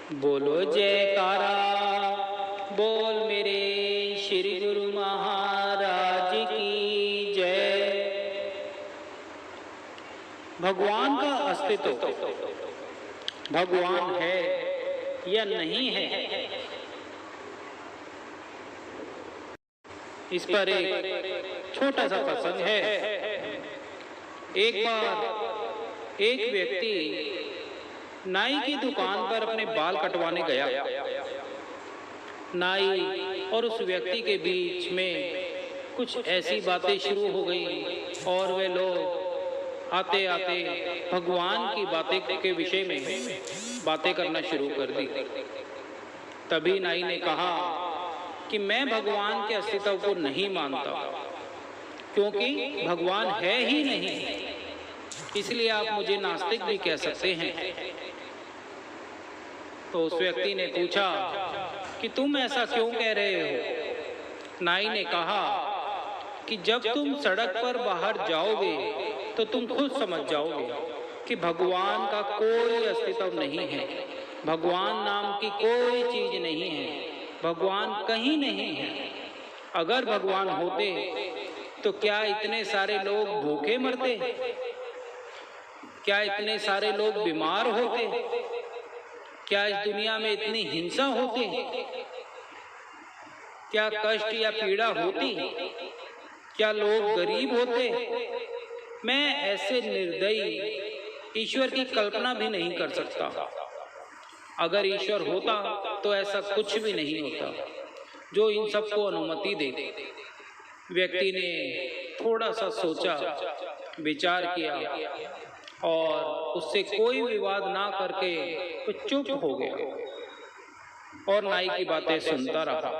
बोलो जयकारा, बोल मेरे श्री गुरु महाराज की जय। भगवान का अस्तित्व, भगवान है या नहीं है, इस पर एक छोटा सा प्रसंग है। एक बार एक व्यक्ति नाई की दुकान पर अपने बाल कटवाने गया। नाई और उस व्यक्ति के बीच में कुछ ऐसी बातें शुरू हो गई और वे लोग आते आते भगवान की बातें के विषय में बातें करना शुरू कर दी। तभी नाई ने कहा कि मैं भगवान के अस्तित्व को नहीं मानता, क्योंकि भगवान है ही नहीं, इसलिए आप मुझे नास्तिक भी कह सकते हैं। तो उस व्यक्ति ने पूछा कि तुम ऐसा क्यों कह रहे हो? नाई ने कहा कि जब तुम सड़क पर बाहर जाओगे तो तुम खुद समझ जाओगे कि भगवान का कोई अस्तित्व नहीं है, भगवान नाम की कोई चीज नहीं है, भगवान कहीं नहीं है। अगर भगवान होते तो क्या इतने सारे लोग भूखे मरते? क्या इतने सारे लोग बीमार होते? क्या इस दुनिया में इतनी हिंसा होती? क्या कष्ट या पीड़ा होती? क्या लोग गरीब होते? मैं ऐसे निर्दयी ईश्वर की कल्पना भी नहीं कर सकता। अगर ईश्वर होता तो ऐसा कुछ भी नहीं होता जो इन सबको अनुमति दे। व्यक्ति ने थोड़ा सा सोचा, विचार किया और उससे कोई विवाद ना करके वो चुप हो गया और नाई की बातें सुनता रहा।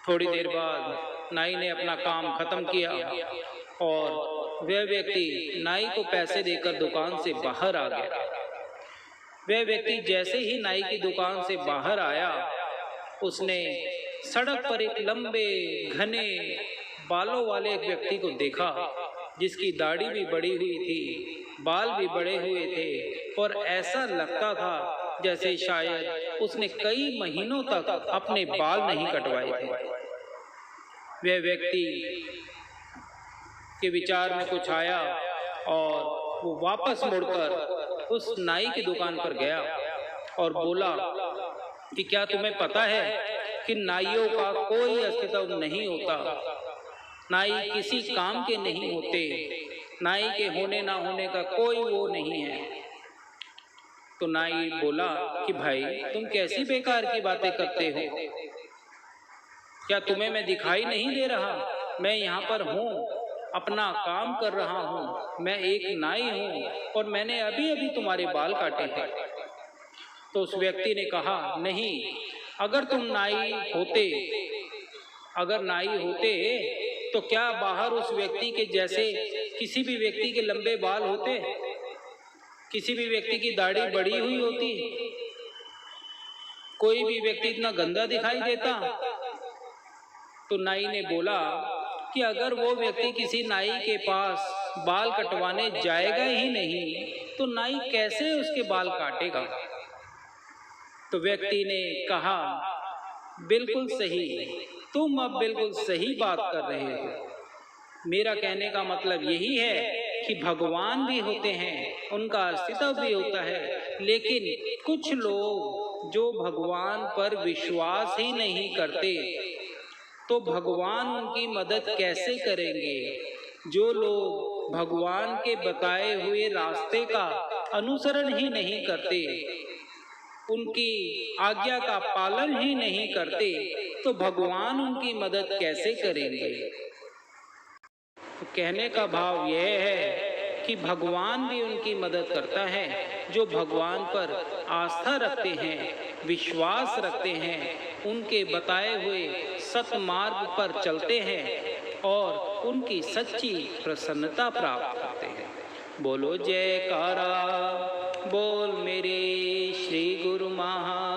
थोड़ी देर बाद नाई ने अपना काम खत्म किया और वह व्यक्ति नाई को पैसे देकर दुकान से बाहर आ गया। वह व्यक्ति जैसे ही नाई की दुकान से बाहर आया, उसने सड़क पर एक लंबे घने बालों वाले एक व्यक्ति को देखा, जिसकी दाढ़ी भी बढ़ी हुई थी, बाल भी बड़े हुए थे और ऐसा लगता था जैसे शायद उसने कई महीनों तक अपने बाल नहीं कटवाए थे। वह व्यक्ति के विचार में कुछ आया और वो वापस मुड़कर उस नाई की दुकान पर गया और बोला कि क्या तुम्हें पता है कि नाइयों का कोई अस्तित्व नहीं होता, नाई किसी काम के नहीं होते, नाई के होने ना होने का कोई वो नहीं है। तो नाई बोला कि भाई तुम कैसी बेकार की बातें करते हो? क्या तुम्हें मैं दिखाई नहीं दे रहा? मैं यहाँ पर हूँ, अपना काम कर रहा हूँ, मैं एक नाई हूँ और मैंने अभी अभी तुम्हारे बाल काटे हैं। तो उस व्यक्ति ने कहा, नहीं, अगर तुम नाई होते, अगर नाई होते तो क्या बाहर उस व्यक्ति के जैसे किसी भी व्यक्ति के लंबे बाल होते? किसी भी व्यक्ति की दाढ़ी बड़ी हुई होती? कोई भी व्यक्ति इतना गंदा दिखाई देता? तो नाई ने बोला कि अगर वो व्यक्ति किसी नाई के पास बाल कटवाने जाएगा ही नहीं तो नाई कैसे उसके बाल काटेगा? तो व्यक्ति ने कहा, बिल्कुल सही, तुम अब बिल्कुल सही बात कर रहे हो। मेरा कहने का मतलब यही है कि भगवान भी होते हैं, उनका अस्तित्व भी होता है, लेकिन कुछ लोग जो भगवान पर विश्वास ही नहीं करते, तो भगवान उनकी मदद कैसे करेंगे? जो लोग भगवान के बताए हुए रास्ते का अनुसरण ही नहीं करते, उनकी आज्ञा का पालन ही नहीं करते, तो भगवान उनकी मदद कैसे करेंगे? तो कहने का भाव यह है कि भगवान भी उनकी मदद करता है जो भगवान पर आस्था रखते हैं, विश्वास रखते हैं, उनके बताए हुए सतमार्ग पर चलते हैं और उनकी सच्ची प्रसन्नता प्राप्त करते हैं। बोलो जयकारा, बोल मेरे श्री गुरु महाराज।